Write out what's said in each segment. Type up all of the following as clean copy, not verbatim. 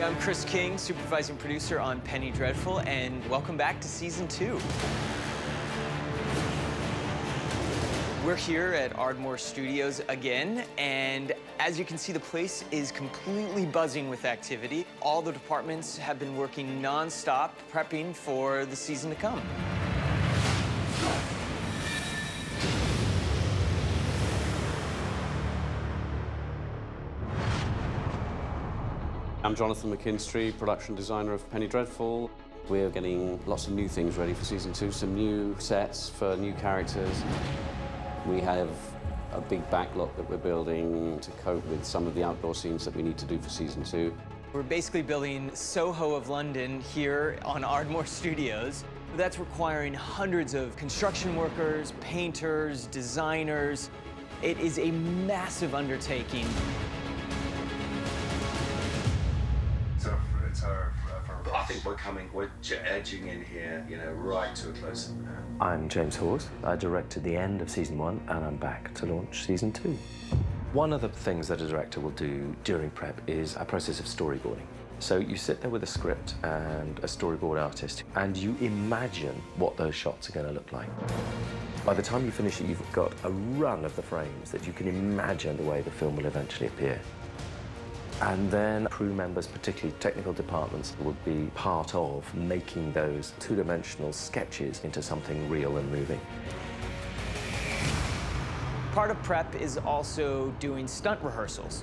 I'm Chris King, supervising producer on Penny Dreadful, and welcome back to season 2. We're here at Ardmore Studios again, and as you can see, the place is completely buzzing with activity. All the departments have been working non-stop, prepping for the season to come. I'm Jonathan McKinstry, production designer of Penny Dreadful. We're getting lots of new things ready for season 2, some new sets for new characters. We have a big backlot that we're building to cope with some of the outdoor scenes that we need to do for season 2. We're basically building Soho of London here on Ardmore Studios. That's requiring hundreds of construction workers, painters, designers. It is a massive undertaking. I think we're edging in here, you know, right to a close-up now. I'm James Hawes. I directed the end of season 1, and I'm back to launch season 2. One of the things that a director will do during prep is a process of storyboarding. So you sit there with a script and a storyboard artist, and you imagine what those shots are going to look like. By the time you finish it, you've got a run of the frames that you can imagine the way the film will eventually appear. And then crew members, particularly technical departments, would be part of making those two-dimensional sketches into something real and moving. Part of prep is also doing stunt rehearsals.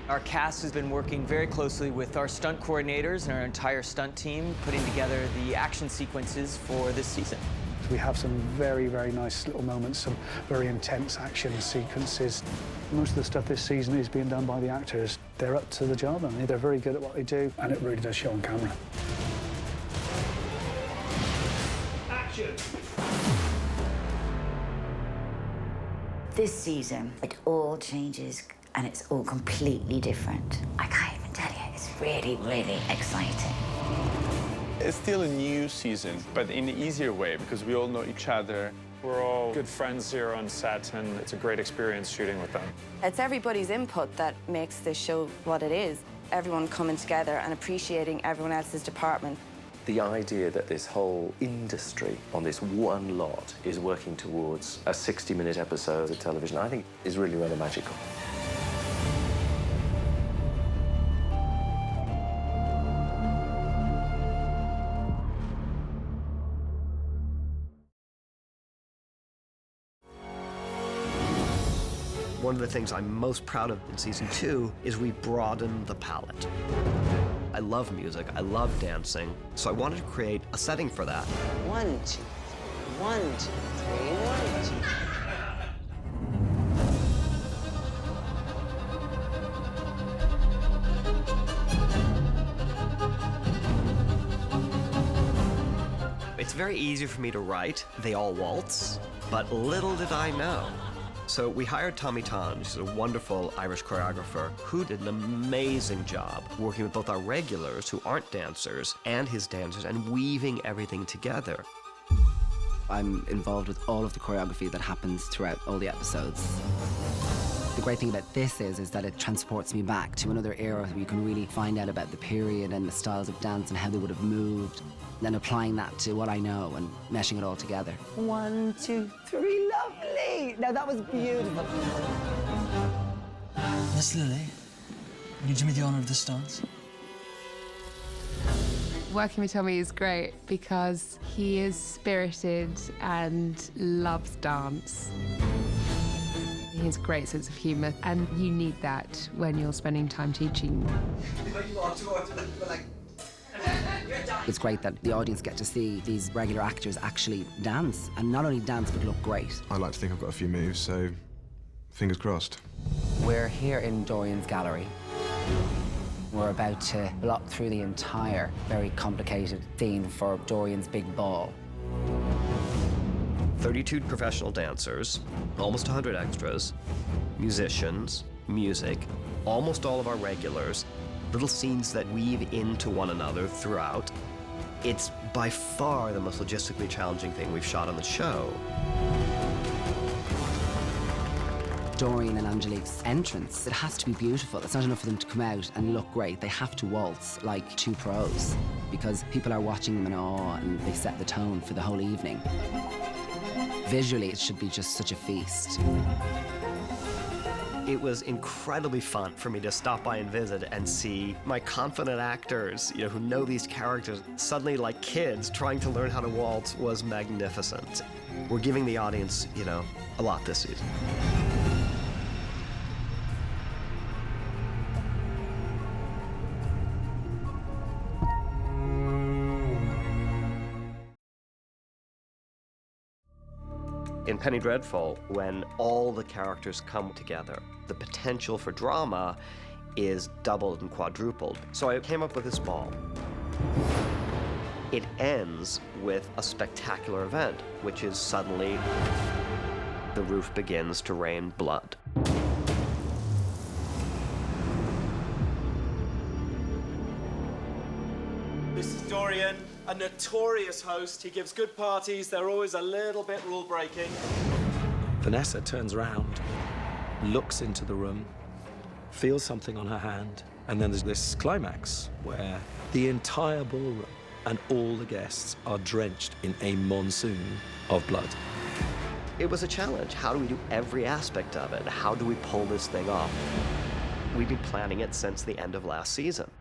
Our cast has been working very closely with our stunt coordinators and our entire stunt team, putting together the action sequences for this season. We have some very, very nice little moments, some very intense action sequences. Most of the stuff this season is being done by the actors. They're up to the job, and they're very good at what they do, and it really does show on camera. Action! This season, it all changes, and it's all completely different. I can't even tell you, it's really, really exciting. It's still a new season, but in an easier way, because we all know each other. We're all good friends here on set, and it's a great experience shooting with them. It's everybody's input that makes this show what it is. Everyone coming together and appreciating everyone else's department. The idea that this whole industry on this one lot is working towards a 60-minute episode of television, I think is really rather magical. One of the things I'm most proud of in season 2 is we broadened the palette. I love music, I love dancing, so I wanted to create a setting for that. 1, 2, 3, 1, 2, 3, 1, 2. It's very easy for me to write, they all waltz, but little did I know. So we hired Tommy Tom, who's a wonderful Irish choreographer, who did an amazing job working with both our regulars, who aren't dancers, and his dancers, and weaving everything together. I'm involved with all of the choreography that happens throughout all the episodes. The great thing about this is that it transports me back to another era where you can really find out about the period and the styles of dance and how they would have moved, and then applying that to what I know and meshing it all together. 1, 2, 3, lovely! Now that was beautiful. Miss Lily, will you do me the honour of this dance? Working with Tommy is great because he is spirited and loves dance. He has a great sense of humour, and you need that when you're spending time teaching. It's great that the audience get to see these regular actors actually dance, and not only dance, but look great. I like to think I've got a few moves, so fingers crossed. We're here in Dorian's gallery. We're about to block through the entire very complicated theme for Dorian's big ball. 32 professional dancers, almost 100 extras, musicians, music, almost all of our regulars, little scenes that weave into one another throughout. It's by far the most logistically challenging thing we've shot on the show. Dorian and Angelique's entrance. It has to be beautiful. It's not enough for them to come out and look great. They have to waltz like two pros because people are watching them in awe and they set the tone for the whole evening. Visually, it should be just such a feast. It was incredibly fun for me to stop by and visit and see my confident actors, who know these characters, suddenly like kids trying to learn how to waltz was magnificent. We're giving the audience, a lot this season. In Penny Dreadful, when all the characters come together, the potential for drama is doubled and quadrupled. So I came up with this ball. It ends with a spectacular event, which is suddenly the roof begins to rain blood. This is Dorian, a notorious host. He gives good parties. They're always a little bit rule-breaking. Vanessa turns around, looks into the room, feels something on her hand, and then there's this climax where the entire ballroom and all the guests are drenched in a monsoon of blood. It was a challenge. How do we do every aspect of it? How do we pull this thing off? We've been planning it since the end of last season.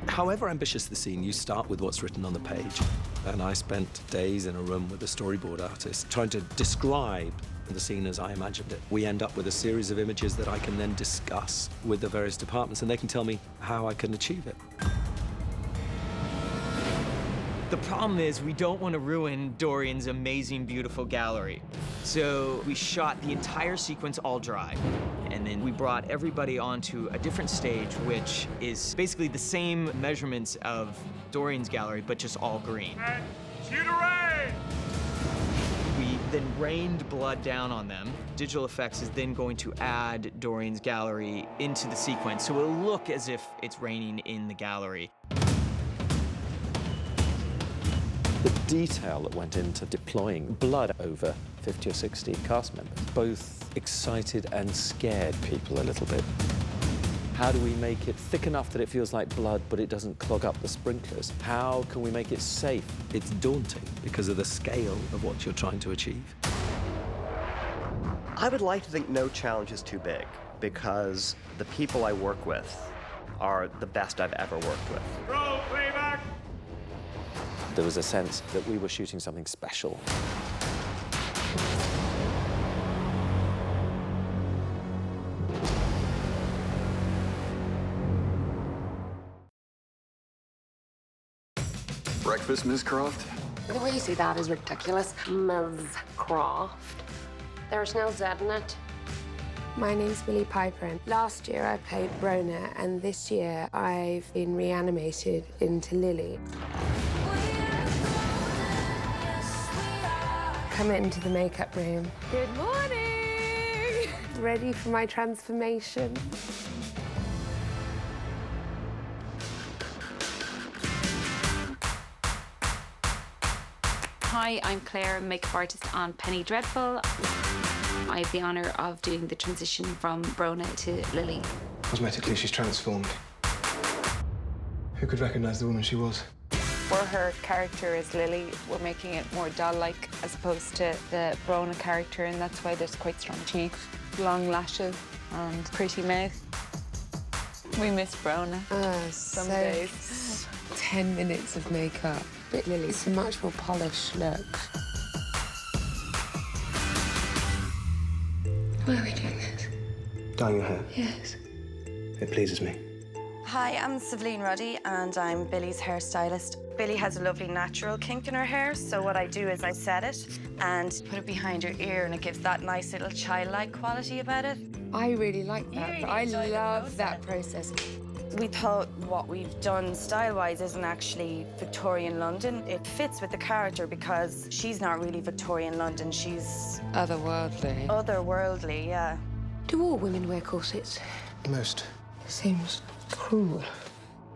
However ambitious the scene, you start with what's written on the page. And I spent days in a room with a storyboard artist trying to describe the scene as I imagined it. We end up with a series of images that I can then discuss with the various departments, and they can tell me how I can achieve it. The problem is we don't want to ruin Dorian's amazing, beautiful gallery. So we shot the entire sequence all dry. And then we brought everybody onto a different stage, which is basically the same measurements of Dorian's gallery, but just all green. Shoot a rain! We then rained blood down on them. Digital effects is then going to add Dorian's gallery into the sequence, so it'll look as if it's raining in the gallery. The detail that went into deploying blood over 50 or 60 cast members both excited and scared people a little bit. How do we make it thick enough that it feels like blood, but it doesn't clog up the sprinklers? How can we make it safe? It's daunting because of the scale of what you're trying to achieve. I would like to think no challenge is too big because the people I work with are the best I've ever worked with. Roll playback! There was a sense that we were shooting something special. Breakfast, Miss Croft? The way you say that is ridiculous. Ms. Croft. There's no Z in it. My name's Millie Piper, and last year I played Rona, and this year I've been reanimated into Lily. Come into the makeup room. Good morning! Ready for my transformation? Hi, I'm Claire, makeup artist on Penny Dreadful. I have the honour of doing the transition from Brona to Lily. Cosmetically, she's transformed. Who could recognise the woman she was? For her character as Lily, we're making it more doll-like as opposed to the Brona character, and that's why there's quite strong cheeks, long lashes, and pretty mouth. We miss Brona some days. 10 minutes of makeup. But Lily's a much more polished look. Why are we doing this? Dyeing your hair? Yes. It pleases me. Hi, I'm Saveline Ruddy, and I'm Billy's hairstylist. Billy has a lovely natural kink in her hair, so what I do is I set it and put it behind her ear, and it gives that nice little childlike quality about it. I really like that. Really I love that process. We thought what we've done style-wise isn't actually Victorian London. It fits with the character because she's not really Victorian London, she's... Otherworldly. Otherworldly, yeah. Do all women wear corsets? Most. Seems cruel.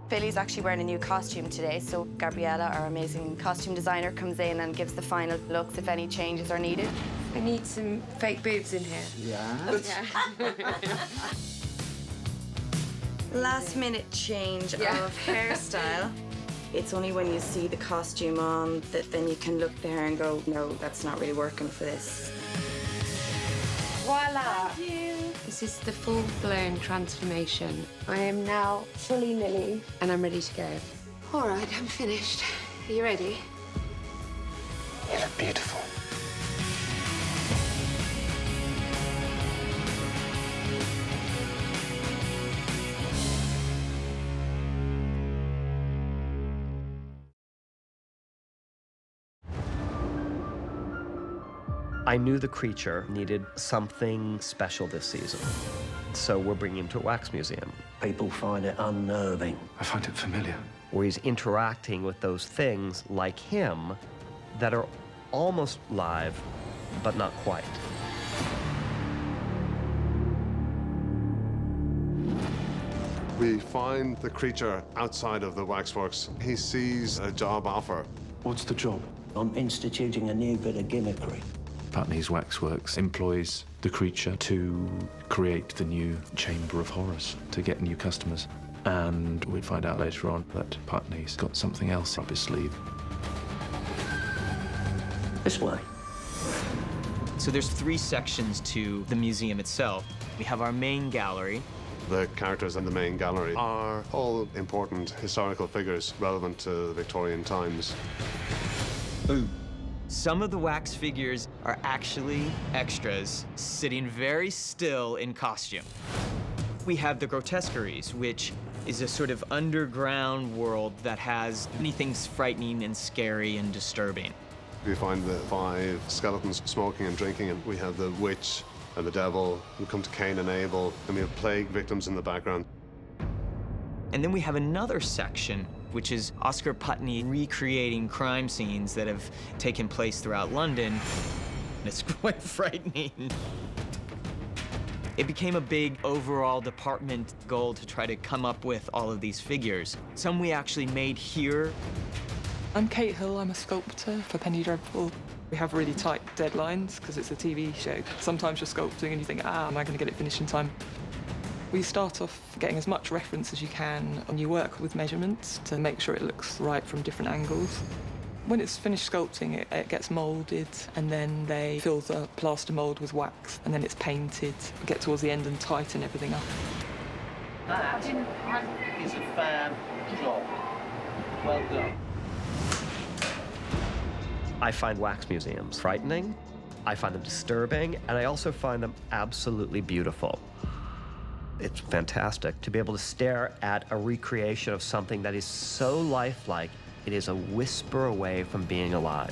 Billy's actually wearing a new costume today, so Gabriella, our amazing costume designer, comes in and gives the final looks if any changes are needed. I need some fake boobs in here. Yeah. Last minute change of hairstyle. It's only when you see the costume on that then you can look there and go, no, that's not really working for this. Voila! Thank you. This is the full-blown transformation. I am now fully Lily, and I'm ready to go. All right, I'm finished. Are you ready? You look beautiful. I knew the creature needed something special this season, so we're bringing him to a wax museum. People find it unnerving. I find it familiar. Where he's interacting with those things like him that are almost live, but not quite. We find the creature outside of the waxworks. He sees a job offer. What's the job? I'm instituting a new bit of gimmickry. Putney's Waxworks employs the creature to create the new Chamber of Horrors, to get new customers. And we'd find out later on that Putney's got something else up his sleeve. This way. So there's 3 sections to the museum itself. We have our main gallery. The characters in the main gallery are all important historical figures relevant to the Victorian times. Boom. Some of the wax figures are actually extras, sitting very still in costume. We have the grotesqueries, which is a sort of underground world that has many things frightening and scary and disturbing. We find the 5 skeletons smoking and drinking, and we have the witch and the devil. We come to Cain and Abel, and we have plague victims in the background. And then we have another section, which is Oscar Putney recreating crime scenes that have taken place throughout London. It's quite frightening. It became a big overall department goal to try to come up with all of these figures. Some we actually made here. I'm Kate Hill, I'm a sculptor for Penny Dreadful. We have really tight deadlines because it's a TV show. Sometimes you're sculpting and you think, am I going to get it finished in time? We start off getting as much reference as you can, and you work with measurements to make sure it looks right from different angles. When it's finished sculpting, it gets moulded, and then they fill the plaster mould with wax, and then it's painted. We get towards the end and tighten everything up. That is a fab job. Well done. I find wax museums frightening, I find them disturbing, and I also find them absolutely beautiful. It's fantastic to be able to stare at a recreation of something that is so lifelike, it is a whisper away from being alive.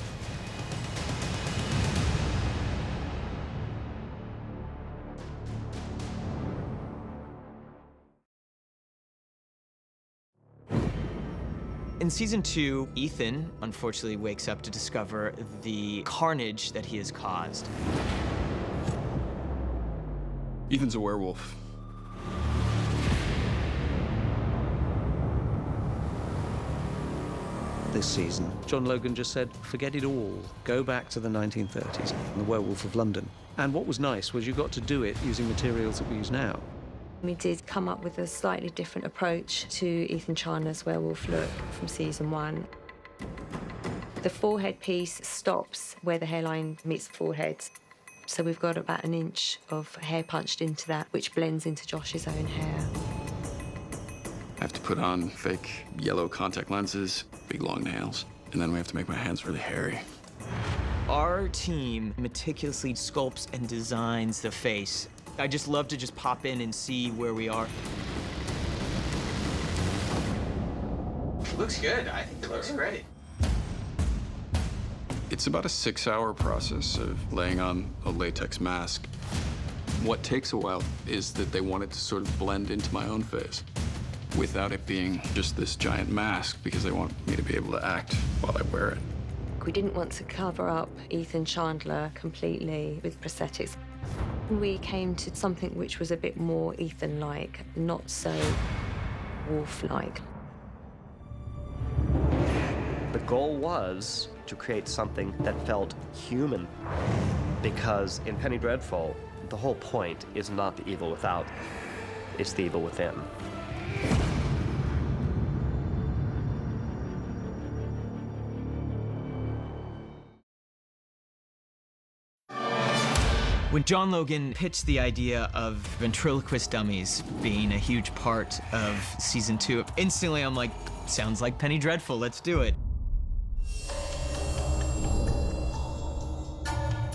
In season 2, Ethan unfortunately wakes up to discover the carnage that he has caused. Ethan's a werewolf. This season, John Logan just said, forget it all. Go back to the 1930s, the Werewolf of London. And what was nice was you got to do it using materials that we use now. We did come up with a slightly different approach to Ethan Chandler's werewolf look from season 1. The forehead piece stops where the hairline meets the forehead. So we've got about an inch of hair punched into that, which blends into Josh's own hair. I have to put on fake yellow contact lenses, big long nails, and then we have to make my hands really hairy. Our team meticulously sculpts and designs the face. I just love to just pop in and see where we are. Looks good. I think it looks great. It's about a 6-hour process of laying on a latex mask. What takes a while is that they want it to sort of blend into my own face without it being just this giant mask, because they want me to be able to act while I wear it. We didn't want to cover up Ethan Chandler completely with prosthetics. We came to something which was a bit more Ethan-like, not so wolf-like. The goal was to create something that felt human. Because in Penny Dreadful, the whole point is not the evil without, it's the evil within. When John Logan pitched the idea of ventriloquist dummies being a huge part of season 2, instantly I'm like, sounds like Penny Dreadful, let's do it.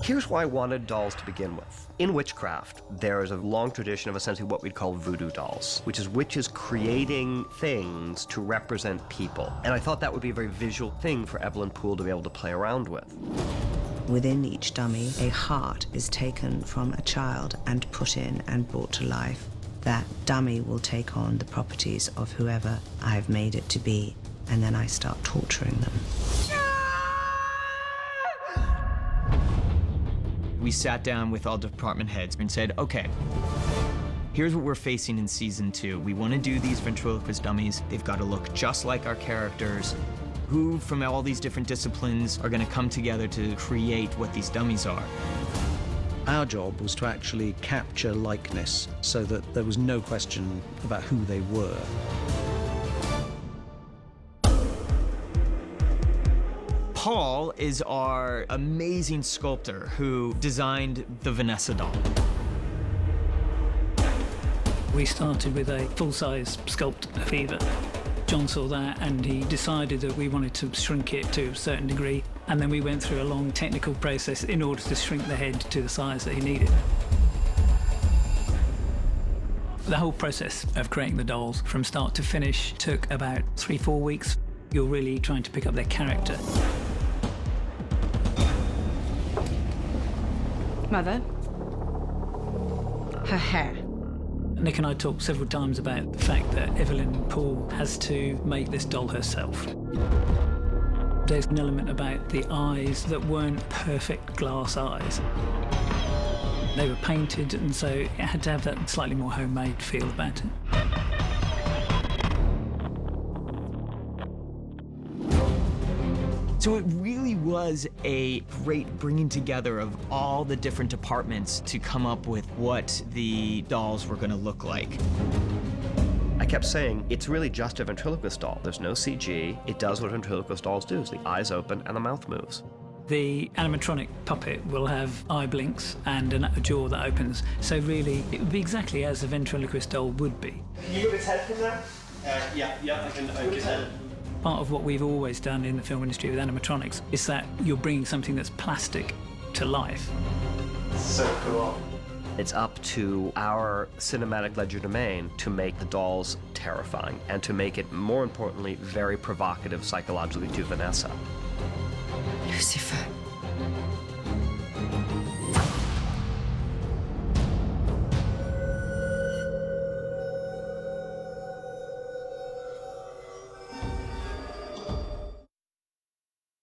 Here's why I wanted dolls to begin with. In witchcraft, there is a long tradition of essentially what we'd call voodoo dolls, which is witches creating things to represent people. And I thought that would be a very visual thing for Evelyn Poole to be able to play around with. Within each dummy, a heart is taken from a child and put in and brought to life. That dummy will take on the properties of whoever I've made it to be, and then I start torturing them. We sat down with all department heads and said, okay, here's what we're facing in season 2. We want to do these ventriloquist dummies. They've got to look just like our characters. Who from all these different disciplines are going to come together to create what these dummies are? Our job was to actually capture likeness so that there was no question about who they were. Paul is our amazing sculptor who designed the Vanessa doll. We started with a full-size sculpt of Eva. John saw that and he decided that we wanted to shrink it to a certain degree, and then we went through a long technical process in order to shrink the head to the size that he needed. The whole process of creating the dolls from start to finish took about 3-4 weeks. You're really trying to pick up their character. Mother, her hair. Nick and I talked several times about the fact that Evelyn Poole has to make this doll herself. There's an element about the eyes that weren't perfect glass eyes. They were painted, and so it had to have that slightly more homemade feel about it. So it really was a great bringing together of all the different departments to come up with what the dolls were going to look like. I kept saying, it's really just a ventriloquist doll. There's no CG. It does what ventriloquist dolls do. The eyes open and the mouth moves. The animatronic puppet will have eye blinks and a jaw that opens. So really, it would be exactly as a ventriloquist doll would be. Can you move its head from there? Yeah, I can move its head. Part of what we've always done in the film industry with animatronics is that you're bringing something that's plastic to life. So cool. It's up to our cinematic legerdemain to make the dolls terrifying and to make it, more importantly, very provocative psychologically to Vanessa. Lucifer.